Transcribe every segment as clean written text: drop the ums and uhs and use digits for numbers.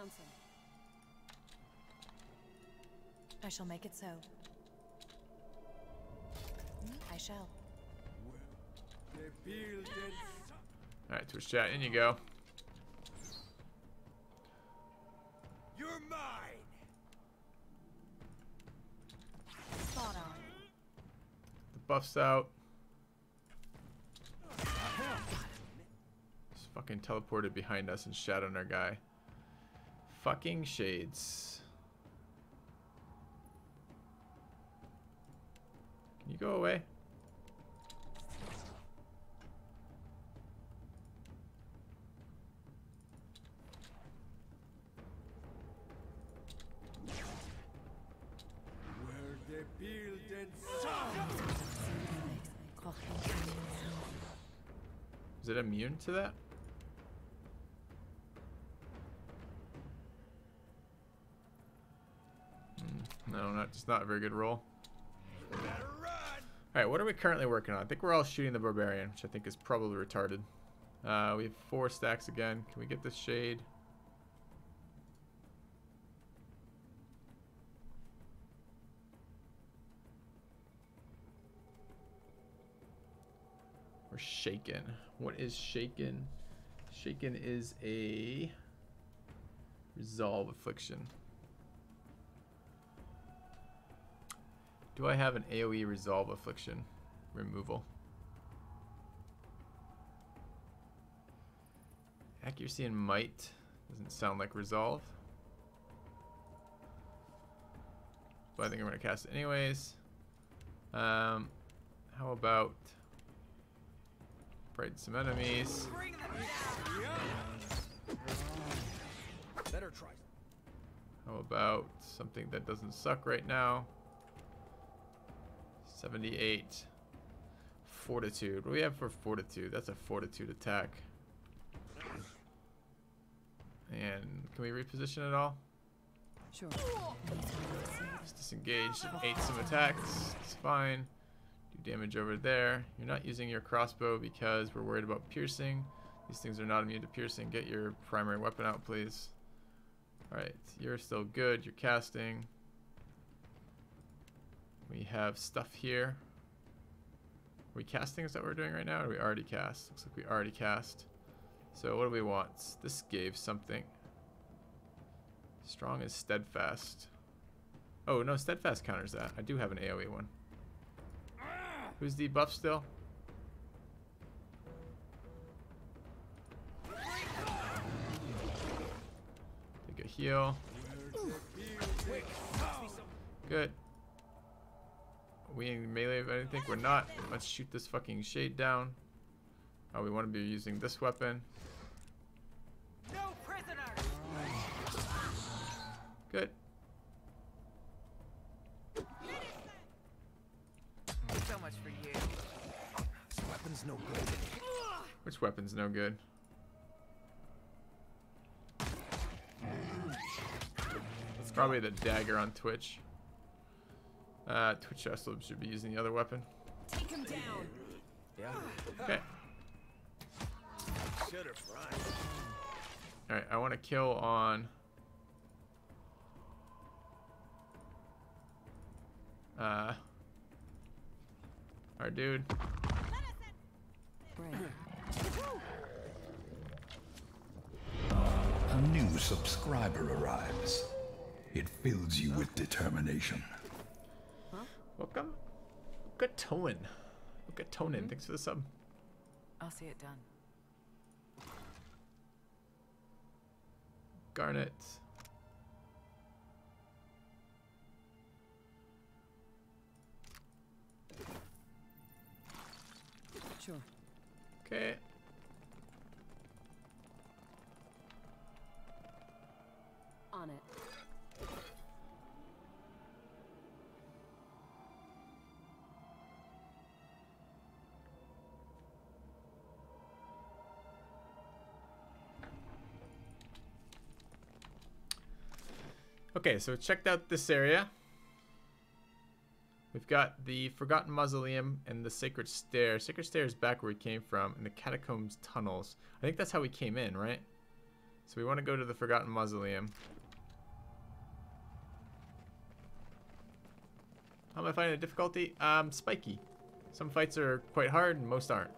counsel. I shall make it so. I shall. Alright, Twitch chat, in you go. You're mine. Spot on. The buff's out. Just fucking teleported behind us and shadowed our guy. Fucking shades. Can you go away? Where they build and Is it immune to that? No, just not a very good roll. Alright, what are we currently working on? I think we're all shooting the Barbarian, which I think is probably retarded. We have 4 stacks again. Can we get this shade? We're shaken. What is shaken? Shaken is a resolve affliction. Do I have an AoE resolve affliction removal? Accuracy and might doesn't sound like resolve, but I think I'm gonna cast it anyways. How about frighten some enemies? better try. How about something that doesn't suck right now? 78. Fortitude. What do we have for fortitude? That's a fortitude attack. And can we reposition it all? Sure. Just disengage. Ate some attacks. It's fine. Do damage over there. You're not using your crossbow because we're worried about piercing. These things are not immune to piercing. Get your primary weapon out, please. Alright, you're still good. You're casting. We have stuff here. Are we casting? Is that what we're doing right now? Or do we already cast? Looks like we already cast. So what do we want? This gave something. Strong is steadfast. Oh, no, steadfast counters that. I do have an AoE one. Who's the buff still? Take a heal. Good. We in melee if I think we're not. Let's shoot this fucking shade down. Oh, we want to be using this weapon. No prisoners. Good. So much for you. This weapon's no good. Which weapon's no good? It's probably the dagger on Twitch. Twitch also should be using the other weapon. Take him down. Yeah. Okay. Should have fried. Alright, I want to kill on our dude. A new subscriber arrives. It fills you with determination. Welcome. Ukatonin. Ukatonin, thanks for the sub. I'll see it done. Garnet. Sure. Okay. On it. Okay, so checked out this area. We've got the Forgotten Mausoleum and the Sacred Stair. Sacred Stair is back where we came from, in the Catacombs tunnels. I think that's how we came in, right? So we want to go to the Forgotten Mausoleum. How am I finding the difficulty? Spiky. Some fights are quite hard and most aren't.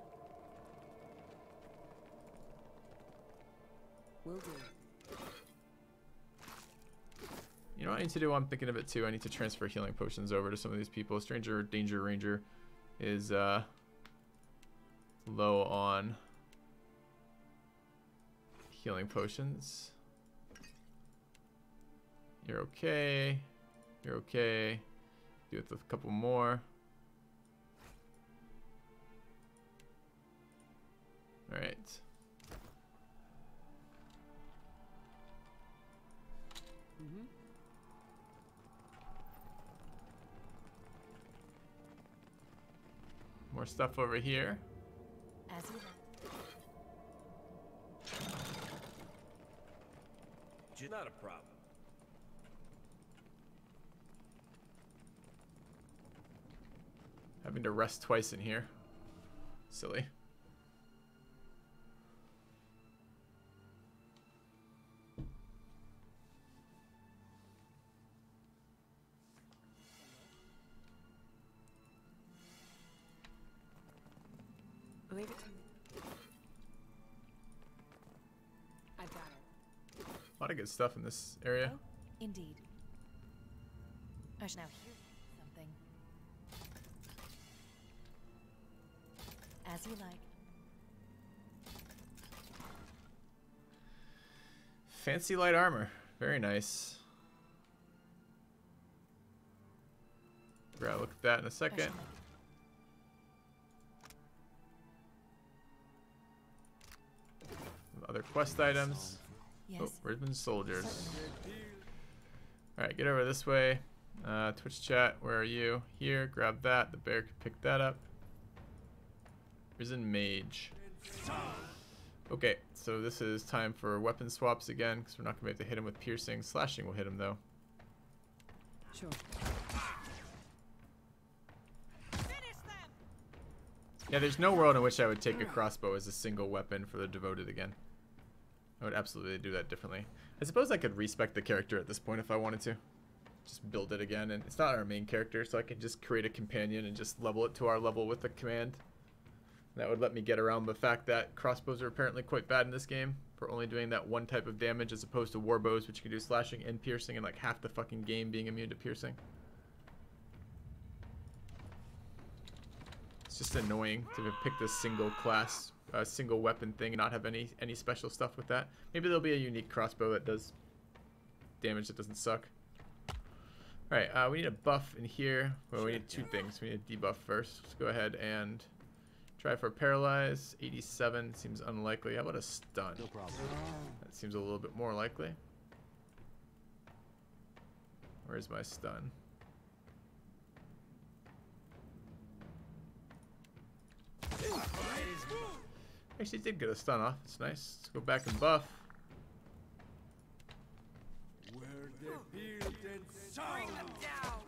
Will do. You know what I need to do? I'm thinking of it too. I need to transfer healing potions over to some of these people. Stranger Danger Ranger is low on healing potions. You're okay. You're okay. Do it with a couple more. All right. More stuff over here. As you like. Not a problem. Having to rest twice in here. Silly. Leave it to me. I've got it. A lot of good stuff in this area. Oh, indeed. I should now hear something. As you like. Fancy light armor. Very nice. We're gonna look at that in a second. Other quest items. Yes. Oh, Ribbon Soldiers. Alright, get over this way. Twitch chat, where are you? Here, grab that. The bear can pick that up. Risen Mage. Okay, so this is time for weapon swaps again, because we're not going to be able to hit him with piercing. Slashing will hit him, though. Sure. Yeah, there's no world in which I would take a crossbow as a single weapon for the devoted again. I would absolutely do that differently. I suppose I could respec the character at this point if I wanted to. Just build it again, and it's not our main character, so I can just create a companion and just level it to our level with the command. And that would let me get around the fact that crossbows are apparently quite bad in this game for only doing that one type of damage, as opposed to warbows, which can do slashing and piercing, and like half the fucking game being immune to piercing. It's just annoying to pick this single class, single weapon thing and not have any special stuff with that. Maybe there'll be a unique crossbow that does damage that doesn't suck. Alright, we need a buff in here. Well, we need two things. We need a debuff first. Let's go ahead and try for paralyze. 87 seems unlikely. How about a stun? No problem. That seems a little bit more likely. Where's my stun? Actually did get a stun off. It's nice. Let's go back and buff. Bring them down.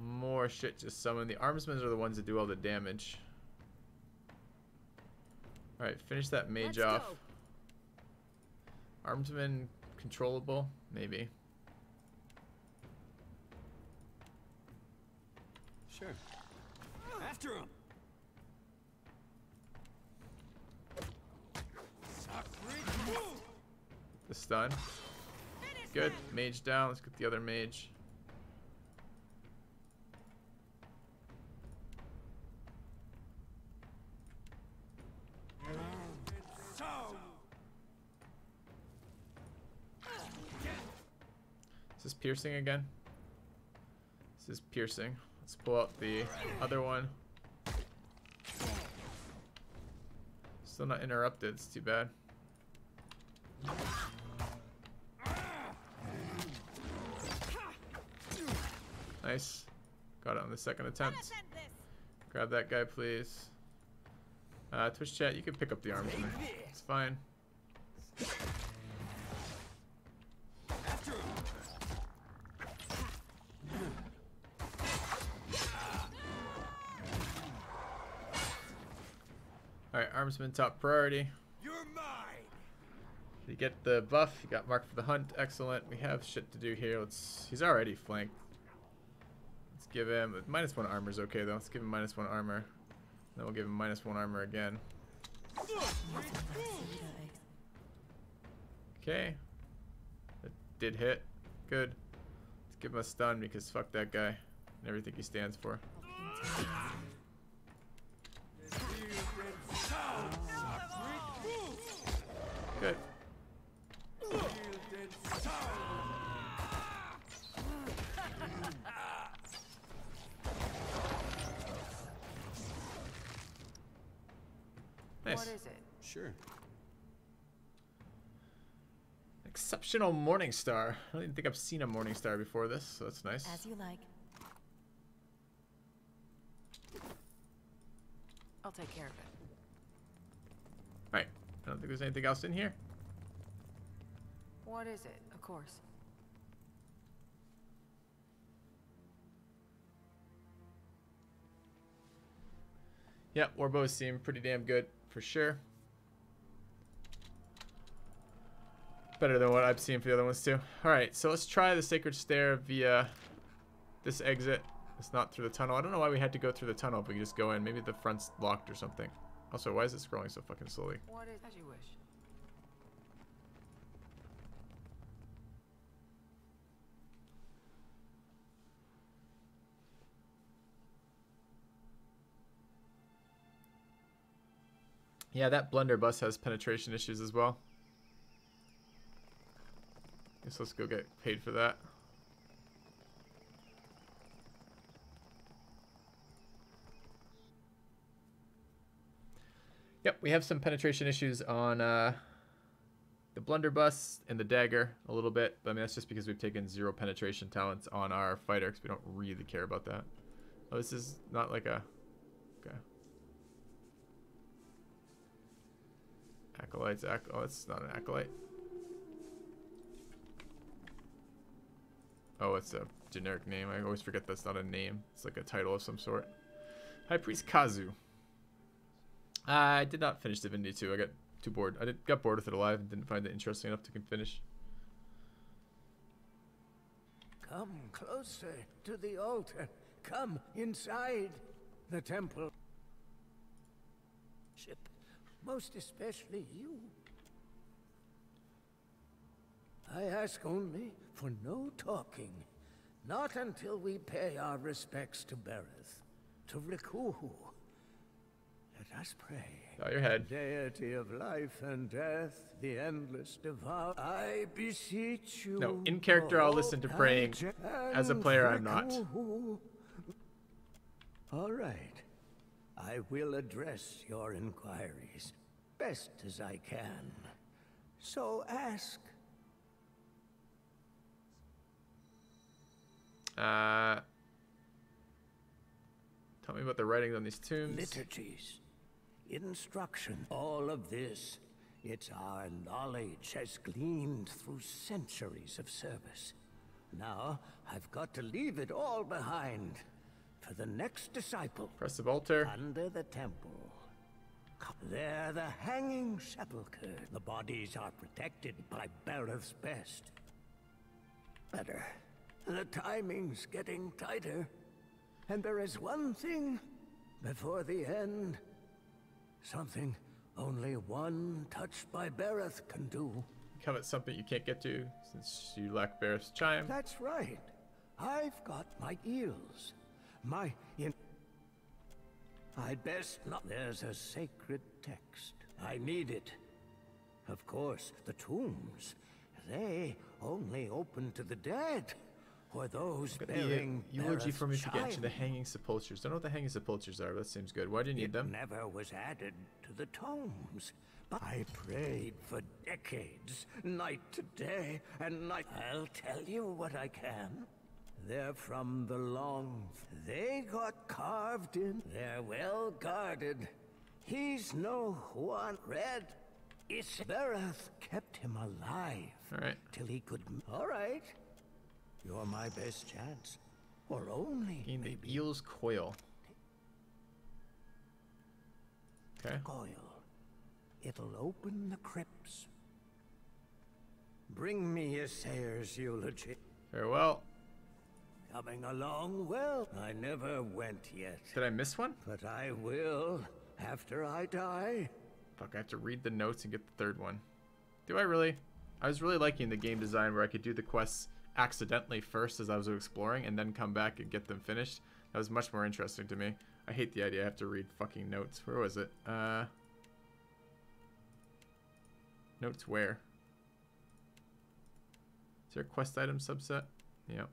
More shit just summoned. The armsmen are the ones that do all the damage. Alright, finish that mage Let's off. go. Armsmen controllable? Maybe. Sure. After him. The stun. Good. Mage down. Let's get the other mage. Is this piercing again? This is piercing. Let's pull out the other one. Still not interrupted. It's too bad. Nice. Got it on the second attempt. Grab that guy, please. Twitch chat, you can pick up the arms. It's fine. Alright, armsman top priority. You're mine. You get the buff, you got marked for the hunt, excellent. We have shit to do here. He's already flanked. Let's give him -1 armor is okay though. Let's give him -1 armor. Then we'll give him -1 armor again. Okay. That did hit. Good. Let's give him a stun because fuck that guy and everything he stands for. Good. Nice. What is it? Sure. Exceptional Morning Star. I don't even think I've seen a Morning Star before this, so that's nice. As you like. I'll take care of it. Alright. I don't think there's anything else in here. What is it? Of course. Yeah, warbows seem pretty damn good for sure. Better than what I've seen for the other ones too. Alright, so let's try the Sacred Stair via this exit. It's not through the tunnel. I don't know why we had to go through the tunnel if we could just go in. Maybe the front's locked or something. Also, why is it scrolling so fucking slowly? What is as you wish? Yeah, that blunderbuss has penetration issues as well. Guess let's go get paid for that. Yep, we have some penetration issues on the blunderbuss and the dagger a little bit. But I mean, that's just because we've taken 0 penetration talents on our fighter because we don't really care about that. Oh, this is not like a... Okay. Acolytes, oh, it's not an acolyte. Oh, it's a generic name. I always forget that's not a name. It's like a title of some sort. High Priest Kazu. I did not finish Divinity 2. I got too bored. Got bored with it alive and didn't find it interesting enough to finish. Come closer to the altar. Come inside the temple. Most especially you. I ask only for no talking. Not until we pay our respects to Bereth, to Rikuhu. Let us pray. Bow your head. Deity of life and death, the endless devour. I beseech you. No, in character I'll listen to praying. As a player, I'm not. All right. I will address your inquiries best as I can. So ask. Tell me about the writing on these tombs. Liturgies, instruction, all of this. It's our knowledge has gleaned through centuries of service. Now, I've got to leave it all behind for the next disciple. Impressive altar. Under the temple. There, the hanging sepulchre. The bodies are protected by Bereth's best. Better. The timing's getting tighter. And there is one thing before the end. Something only one touched by Bereth can do. Covet something you can't get to since you lack Bereth's chime. That's right. I've got my eels. I'd best not. There's a sacred text. I need it. Of course, the tombs. They only open to the dead. Or those bearing eulogy for me to get to chime. the hanging sepulchres. Don't know what the hanging sepulchres are, but that seems good. Why do you need It them? never was added to the tomes. But I prayed for decades, night to day, and night. I'll tell you what I can. They're from the long. They got carved in. They're well guarded. He's no one. Red. Bereth kept him alive. All right. Till he could. All right. You're my best chance. Or only. Gain the maybe. eel's coil. Okay. Coil. It'll open the crypts. Bring me a sayer's eulogy. Very well. Coming along well. I never went yet, Did I miss one? but I will after I die. Fuck, I have to read the notes and get the third one. Do I really? I was really liking the game design where I could do the quests accidentally first as I was exploring and then come back and get them finished. That was much more interesting to me. I hate the idea I have to read fucking notes. Where was it? Notes where? Is there a quest item subset? Yep.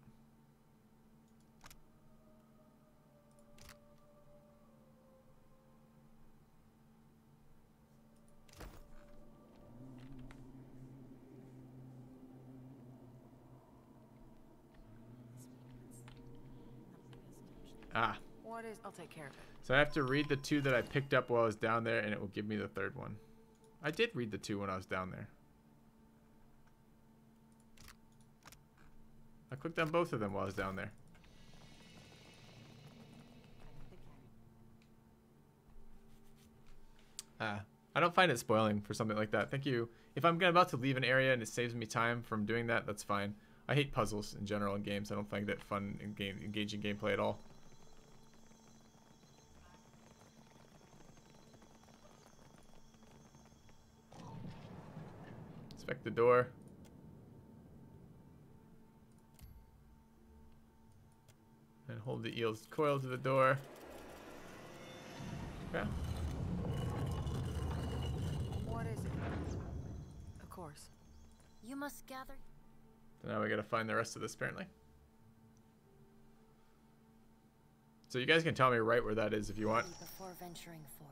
Ah. What is... I'll take care of it. So I have to read the two that I picked up while I was down there, and it will give me the third one. I did read the two when I was down there. I clicked on both of them while I was down there. I don't find it spoiling for something like that. Thank you. If I'm about to leave an area and it saves me time from doing that, that's fine. I hate puzzles in general in games. I don't find that fun in engaging gameplay at all. Inspect the door. And hold the eel's coil to the door. Okay. What is it? Of course. You must gather. So now we gotta find the rest of this apparently. So you guys can tell me right where that is if you want. Before venturing forth.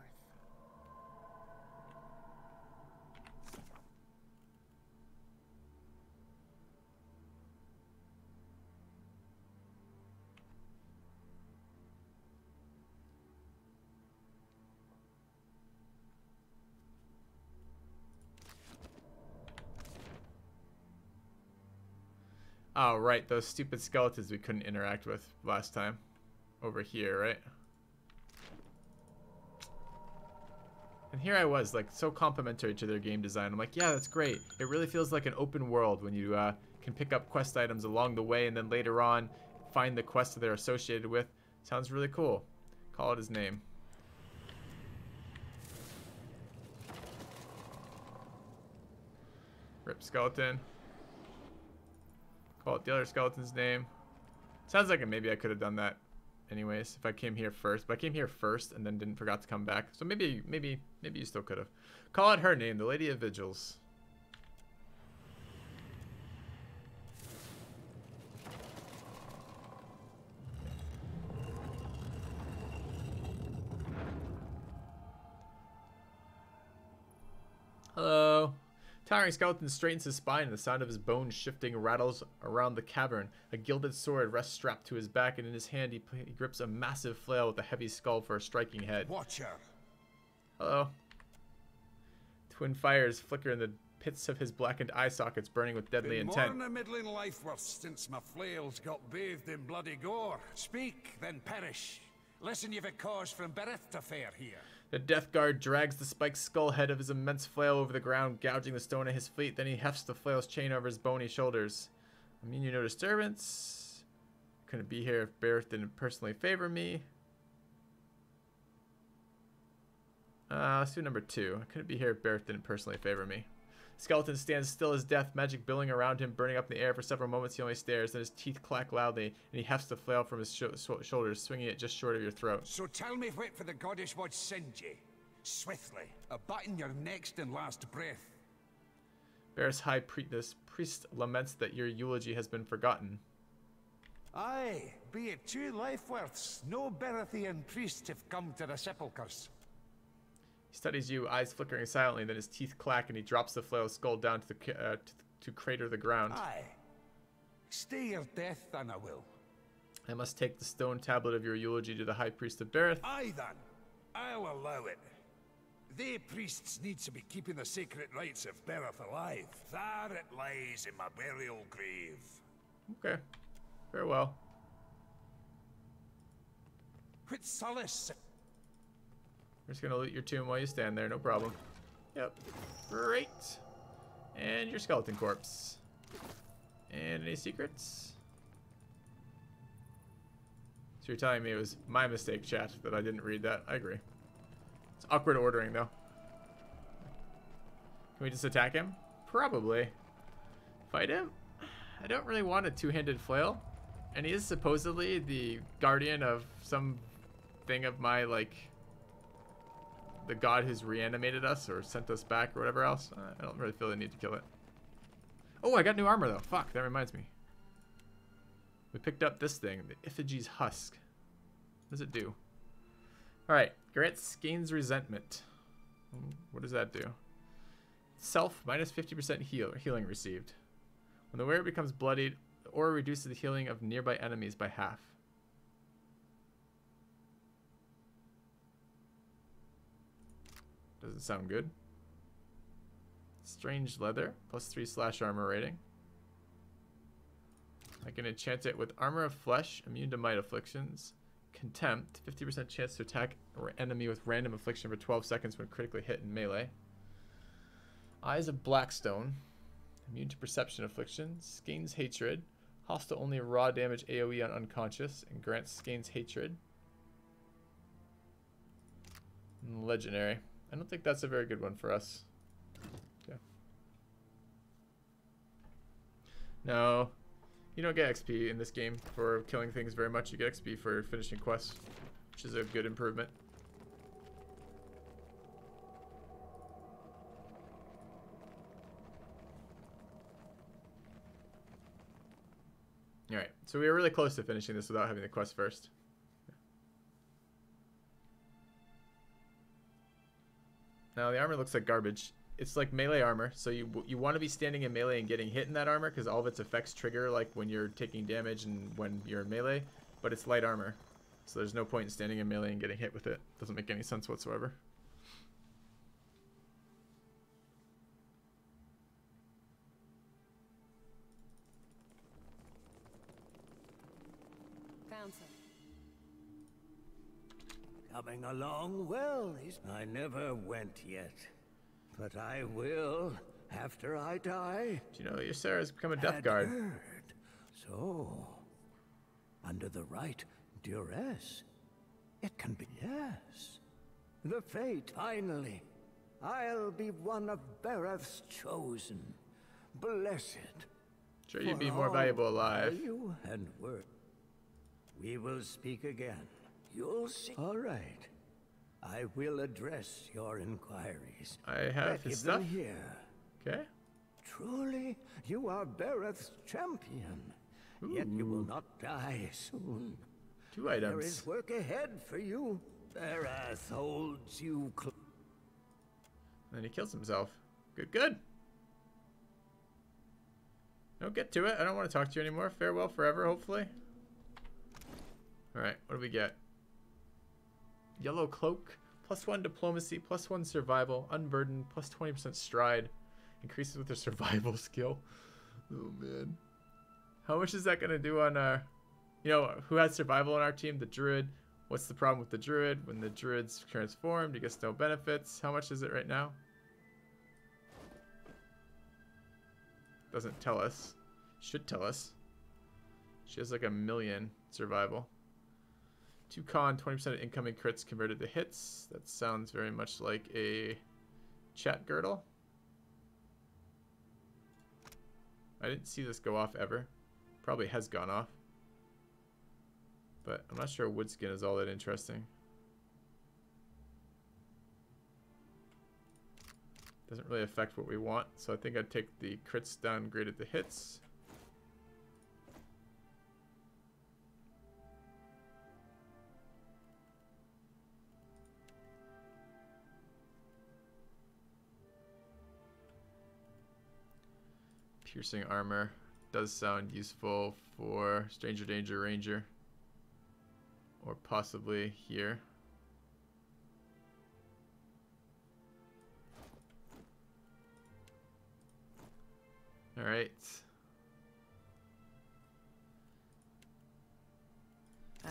Oh, right. Those stupid skeletons we couldn't interact with last time. Over here, right? And here I was, like, so complimentary to their game design. I'm like, yeah, that's great. It really feels like an open world when you can pick up quest items along the way and then later on find the quests that they're associated with. Sounds really cool. Call it his name. Rip skeleton. Call it the other skeleton's name. Sounds like maybe I could have done that anyways if I came here first. But I came here first and then forgot to come back. So maybe you still could have. Call it her name, the Lady of Vigils. Hello. Towering skeleton straightens his spine and the sound of his bones shifting rattles around the cavern. A gilded sword rests strapped to his back, and in his hand he grips a massive flail with a heavy skull for a striking head. Watcher. Hello. Twin fires flicker in the pits of his blackened eye sockets, burning with deadly intent. More than a middling life worth since my flails got bathed in bloody gore. Speak, then perish. Listen, you've a cause from birth to fare here. The Death Guard drags the spiked skull head of his immense flail over the ground, gouging the stone at his feet. Then he hefts the flail's chain over his bony shoulders. I mean, you no disturbance. Couldn't be here if Barrett didn't personally favor me. Let's do number 2. I couldn't be here if Barrett didn't personally favor me. Skeleton stands still as death, magic billowing around him, burning up in the air. For several moments he only stares, then his teeth clack loudly, and he hefts the flail from his shoulders, swinging it just short of your throat. So tell me what for the goddess would send ye. Swiftly, a button your next and last breath. Barrett's high priest laments that your eulogy has been forgotten. Aye, be it 2 life worths, no Berethian priest have come to the sepulchres. He studies you, eyes flickering silently, then his teeth clack and he drops the flail's skull down to crater the ground. Aye. Stay your death, then I will. I must take the stone tablet of your eulogy to the High Priest of Bareth. Aye then, I'll allow it. They priests need to be keeping the sacred rites of Bereth alive. There it lies in my burial grave. Okay, very well. What solace? We're just gonna loot your tomb while you stand there, no problem. Yep. Great. And your skeleton corpse. And any secrets? So you're telling me it was my mistake, chat, that I didn't read that. I agree. It's awkward ordering, though. Can we just attack him? Probably. Fight him? I don't really want a two-handed flail. And he is supposedly the guardian of some thing of my, like, the god who's reanimated us or sent us back or whatever else. I don't really feel the need to kill it. Oh, I got new armor, though. Fuck, that reminds me. We picked up this thing, the Effigy's Husk. What does it do? Alright, grants gains resentment. What does that do? Self, minus 50% healing received. When the wearer becomes bloodied, the aura reduces the healing of nearby enemies by half. Doesn't sound good. Strange leather, plus 3 slash armor rating. I can enchant it with armor of flesh, immune to might afflictions. Contempt, 50% chance to attack an enemy with random affliction for 12 seconds when critically hit in melee. Eyes of Blackstone, immune to perception afflictions. Gains hatred, hostile only raw damage AoE on unconscious, and grants gains hatred. And legendary. I don't think that's a very good one for us. Okay. No. You don't get XP in this game for killing things very much. You get XP for finishing quests, which is a good improvement. Alright, so we were really close to finishing this without having the quest first. Now the armor looks like garbage. It's like melee armor, so you want to be standing in melee and getting hit in that armor because all of its effects trigger like when you're taking damage and when you're in melee, but it's light armor. So there's no point in standing in melee and getting hit with it. Doesn't make any sense whatsoever. Found some. Coming along well. I never went yet. But I will, after I die. Do you know your Sarah's become a death guard? Heard. So, under the right duress, it can be yes. The fate, finally. I'll be one of Bereth's chosen. Blessed. Sure, you'd be more valuable alive. Value and worth. We will speak again. You'll see. All right. I will address your inquiries. I have his stuff. Here. Okay. Truly, you are Bereth's champion. Ooh. Yet you will not die soon. 2 items. There is work ahead for you. Bereth holds you close. And then he kills himself. Good, good. No, get to it. I don't want to talk to you anymore. Farewell forever, hopefully. Alright, what do we get? Yellow Cloak, +1 diplomacy, +1 survival, unburdened, +20% stride, increases with their survival skill. Oh man, how much is that gonna do on our? You know who has survival on our team? The druid. What's the problem with the druid? When the druid's transformed, he gets no benefits. How much is it right now? Doesn't tell us. Should tell us. She has like 1,000,000 survival. 2 con, 20% of incoming crits converted to hits. That sounds very much like a chat girdle. I didn't see this go off ever. Probably has gone off. But I'm not sure wood skin is all that interesting. Doesn't really affect what we want. So I think I'd take the crits downgraded to hits. Piercing armor does sound useful for Stranger Danger Ranger. Or possibly here. Alright.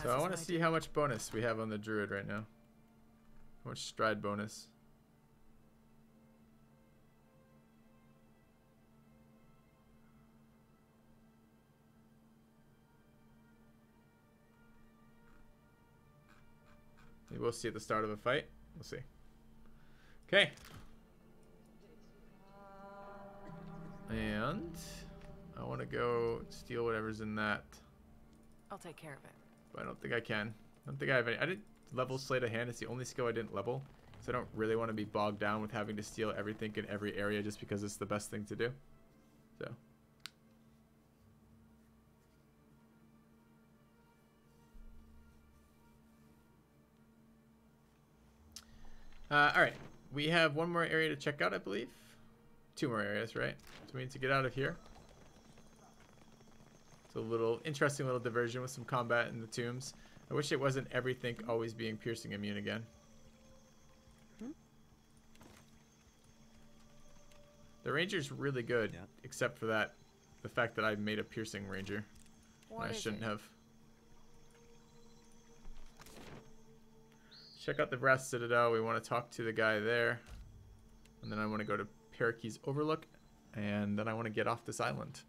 So I want to see how much bonus we have on the druid right now. How much stride bonus? Maybe we'll see at the start of a fight. We'll see. Okay. And I want to go steal whatever's in that. I'll take care of it. But I don't think I can. I don't think I have any. I didn't level Sleight of Hand. It's the only skill I didn't level. So I don't really want to be bogged down with having to steal everything in every area just because it's the best thing to do. So. Alright. We have one more area to check out, I believe. 2 more areas, right? So we need to get out of here. It's a little interesting little diversion with some combat in the tombs. I wish it wasn't everything always being piercing immune again. The ranger's really good, except for that, the fact that I made a piercing ranger. I shouldn't have. Check out the Brass Citadel. We want to talk to the guy there. And then I want to go to Parakeet's Overlook. And then I want to get off this island.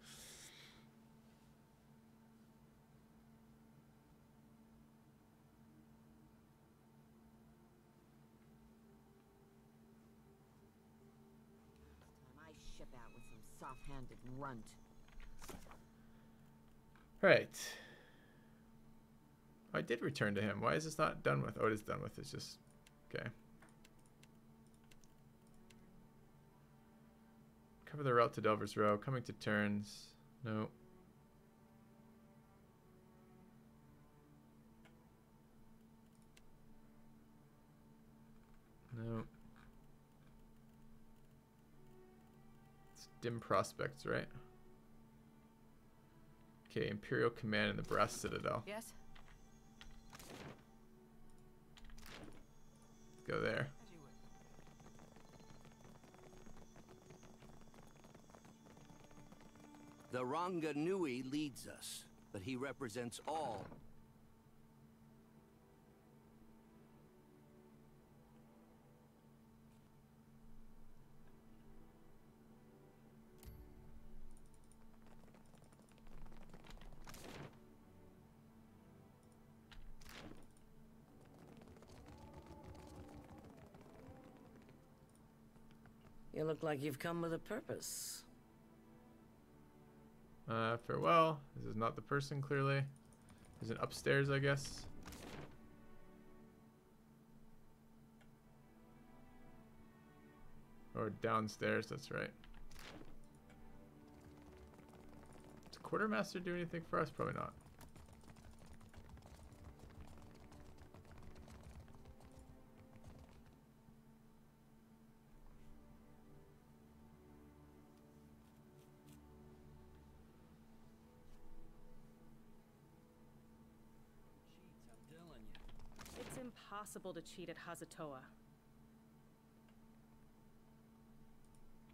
I ship out with some soft-handed runt. Right. I did return to him. Why is this not done with? Oh, it is done with. It's just... Okay. Cover the route to Delver's Row. Coming to turns. No. No. It's dim prospects, right? Okay, Imperial Command in the Brass Citadel. Yes? Go there. The Ranga Nui leads us, but he represents all. You look like you've come with a purpose. Farewell. This is not the person, clearly. There's an upstairs, I guess. Or downstairs, that's right. Does Quartermaster do anything for us? Probably not. It's impossible to cheat at Hazatoa.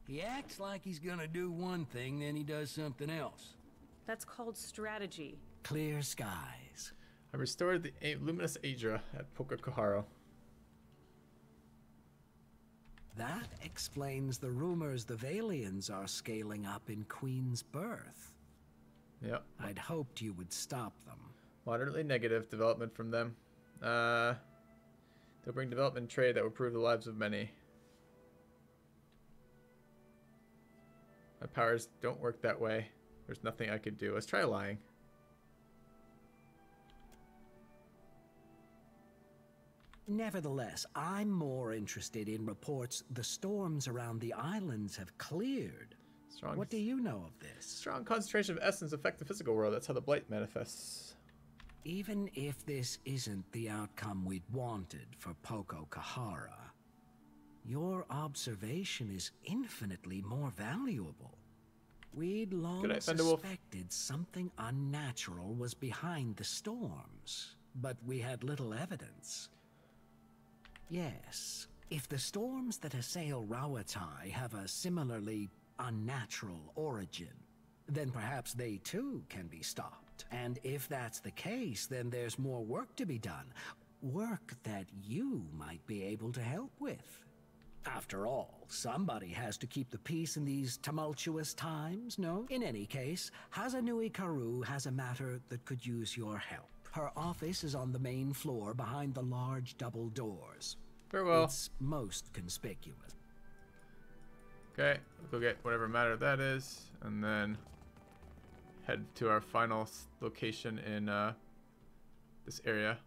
He acts like he's gonna do one thing, then he does something else. That's called strategy. Clear skies. I restored the Luminous Aedra at Pokakoharo. That explains the rumors the Valians are scaling up in Queen's Birth. Yep. I'd hoped you would stop them. Moderately negative development from them. They'll bring development and trade that will improve the lives of many. My powers don't work that way. There's nothing I could do. Let's try lying. Nevertheless, I'm more interested in reports the storms around the islands have cleared. Strong. What do you know of this? Strong concentration of essence affect the physical world. That's how the blight manifests. Even if this isn't the outcome we'd wanted for Poko Kahara, your observation is infinitely more valuable. We'd long suspected something unnatural was behind the storms, but we had little evidence. Yes, if the storms that assail Rawatai have a similarly unnatural origin, then perhaps they too can be stopped. And if that's the case, then there's more work to be done. work that you might be able to help with. After all, somebody has to keep the peace in these tumultuous times, no? In any case, Hazanui Karu has a matter that could use your help. Her office is on the main floor behind the large double doors. Farewell. It's most conspicuous. Okay, we'll go get whatever matter that is, and then head to our final location in this area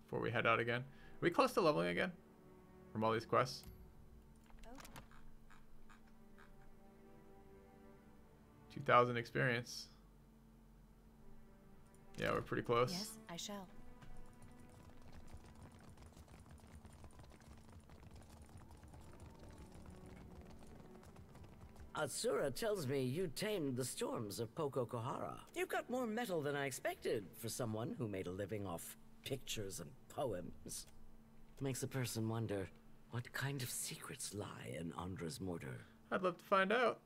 before we head out again. Are we close to leveling again from all these quests? 2,000 experience. Yeah, we're pretty close. Yes, I shall. Atsura tells me you tamed the storms of Poko Kohara. You've got more metal than I expected for someone who made a living off pictures and poems. Makes a person wonder what kind of secrets lie in Andra's mortar. I'd love to find out.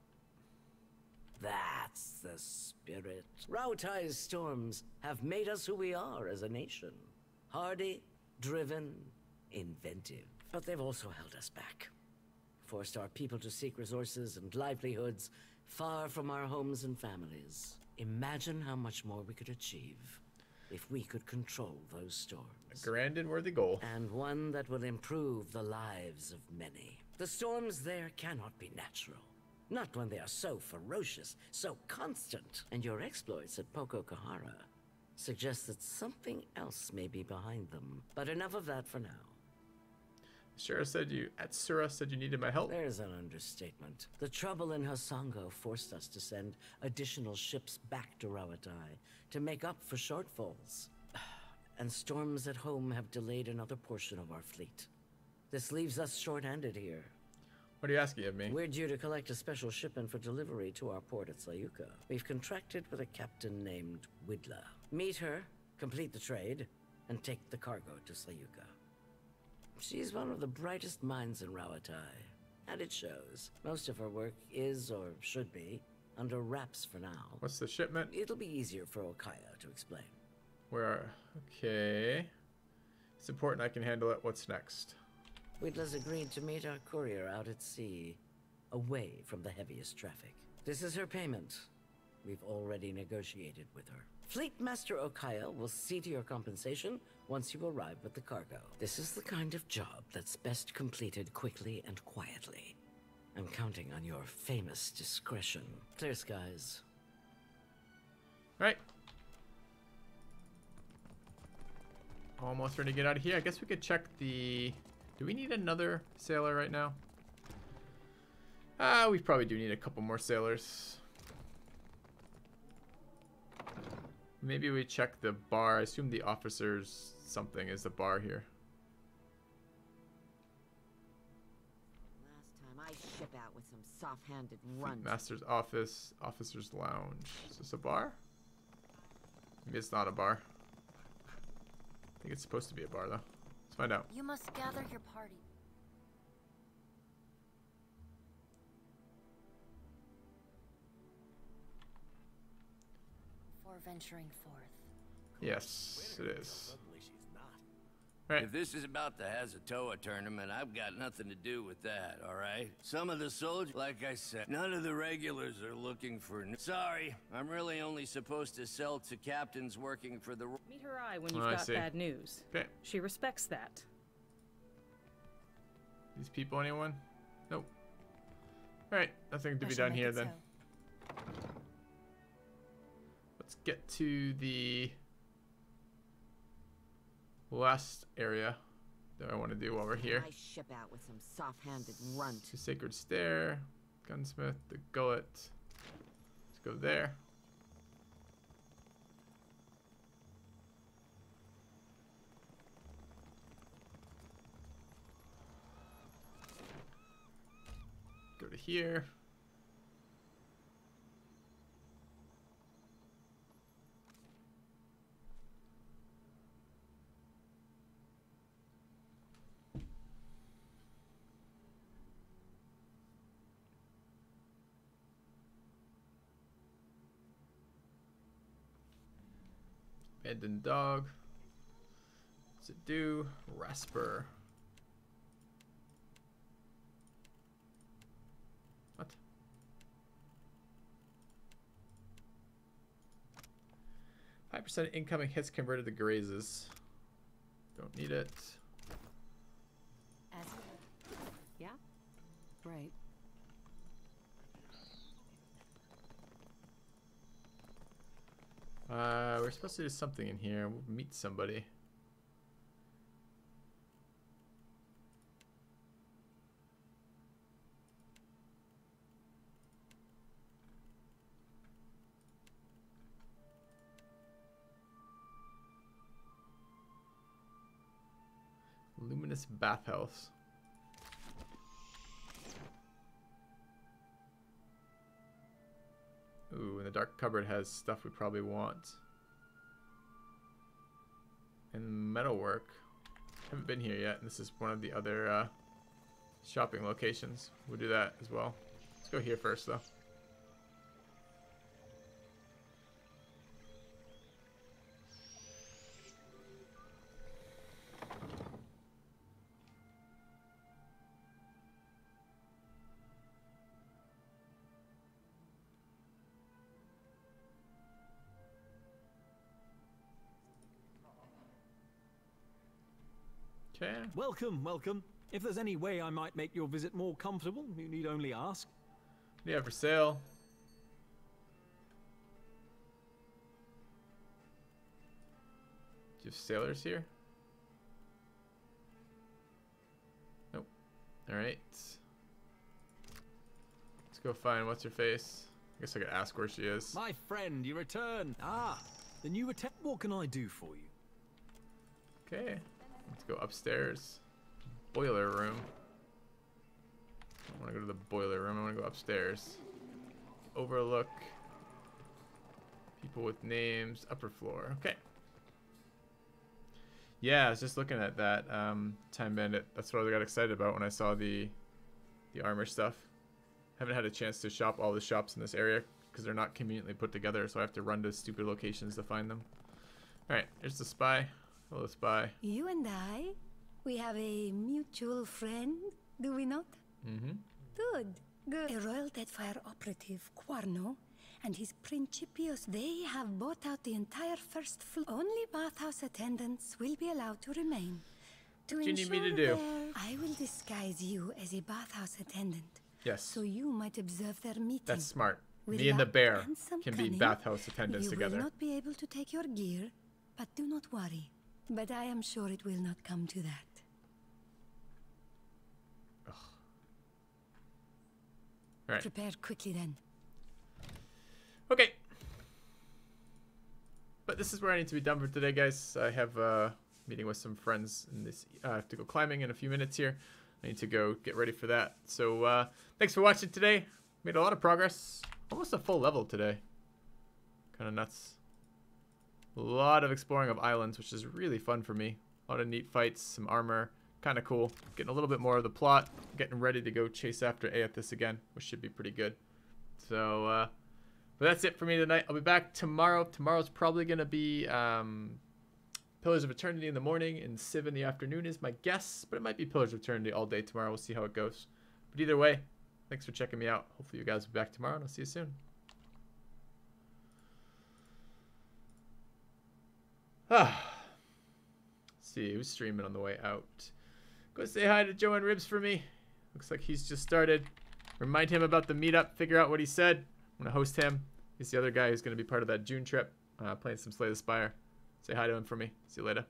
That's the spirit. Rautai's storms have made us who we are as a nation. Hardy, driven, inventive. But they've also held us back. Forced our people to seek resources and livelihoods far from our homes and families. Imagine how much more we could achieve if we could control those storms. A grand and worthy goal. And one that will improve the lives of many. The storms there cannot be natural. Not when they are so ferocious, so constant. And your exploits at Poko Kohara suggest that something else may be behind them. But enough of that for now. Atsura said you needed my help. There's an understatement. The trouble in Hasango forced us to send additional ships back to Rawatai to make up for shortfalls. And storms at home have delayed another portion of our fleet. This leaves us short-handed here. What are you asking of me? We're due to collect a special shipment for delivery to our port at Sayuka. We've contracted with a captain named Widla. Meet her, complete the trade, and take the cargo to Sayuka. She's one of the brightest minds in Rawatai, and it shows. Most of her work is, or should be, under wraps for now. What's the shipment? It'll be easier for Okaya to explain. Okay. It's important I can handle it. What's next? Widla's agreed to meet our courier out at sea, away from the heaviest traffic. This is her payment. We've already negotiated with her. Fleet Master Okaya will see to your compensation once you arrive with the cargo. This is the kind of job that's best completed quickly and quietly. I'm counting on your famous discretion. Clear skies. Right. Almost ready to get out of here. I guess we could check the... Do we need another sailor right now? We probably do need a couple more sailors. Maybe we check the bar. I assume the officer's something is the bar here. Last time I ship out with some soft-handed runt. Master's office, officer's lounge. Is this a bar? Maybe it's not a bar. I think it's supposed to be a bar though. Let's find out. You must gather your party. For venturing forth. Yes, it is. Right. If this is about the Hazatoa tournament, I've got nothing to do with that, alright? Some of the soldiers, like I said, none of the regulars are looking for... Sorry, I'm really only supposed to sell to captains working for the... Meet her eye when you've got bad news. Okay. She respects that. These people, anyone? Nope. Alright, nothing to be done here then. Let's get to the last area that I want to do while we're here. I ship out with some soft-handed runt. The Sacred Stair, Gunsmith, the Gullet. Let's go there. Go to here. Abandoned dog. What's it do? Rasper. What? 5% incoming hits converted to grazes. Don't need it. Yeah? Right. We're supposed to do something in here. We'll meet somebody. Luminous bathhouse. Ooh, and the dark cupboard has stuff we probably want. And metalwork. Haven't been here yet, and this is one of the other shopping locations. We'll do that as well. Let's go here first, though. Okay. Welcome, welcome. If there's any way I might make your visit more comfortable, you need only ask. What do you have for sale? Do you have sailors here? Nope. Alright. Let's go find what's her face. I guess I could ask where she is. My friend, you return. Ah, the new attack. What can I do for you? Okay. Let's go upstairs. Boiler room. I don't want to go to the boiler room. I want to go upstairs. Overlook. People with names. Upper floor. Okay. Yeah, I was just looking at that Time Bandit. That's what I got excited about when I saw the armor stuff. Haven't had a chance to shop all the shops in this area because they're not conveniently put together, so I have to run to stupid locations to find them. Alright, here's the spy. Hello, spy. You and I, we have a mutual friend, do we not? Mm-hmm. Good, good. A royal Deadfire operative, Quarno, and his Principios, they have bought out the entire first floor. Only bathhouse attendants will be allowed to remain. What do you need me to do? I will disguise you as a bathhouse attendant. Yes. So you might observe their meeting. That's smart. With Me and the bear some can be cunning, bathhouse attendants together. You will not be able to take your gear, but do not worry. But I am sure it will not come to that. Ugh. All right. Prepare quickly then. Okay. But this is where I need to be done for today, guys. I have a meeting with some friends in this. I have to go climbing in a few minutes here. I need to go get ready for that. So thanks for watching today. Made a lot of progress. Almost a full level today. Kind of nuts. A lot of exploring of islands, which is really fun for me. A lot of neat fights, some armor. Kind of cool. Getting a little bit more of the plot. Getting ready to go chase after Aethys again, which should be pretty good. So, but that's it for me tonight. I'll be back tomorrow. Tomorrow's probably going to be Pillars of Eternity in the morning and Civ in the afternoon is my guess. But it might be Pillars of Eternity all day tomorrow. We'll see how it goes. But either way, thanks for checking me out. Hopefully you guys will be back tomorrow, and I'll see you soon. See who's streaming on the way out. Go say hi to Joe and Ribs for me. Looks like he's just started. Remind him about the meetup. Figure out what he said. I'm gonna host him. He's the other guy who's gonna be part of that June trip. Playing some Slay the Spire. Say hi to him for me. See you later.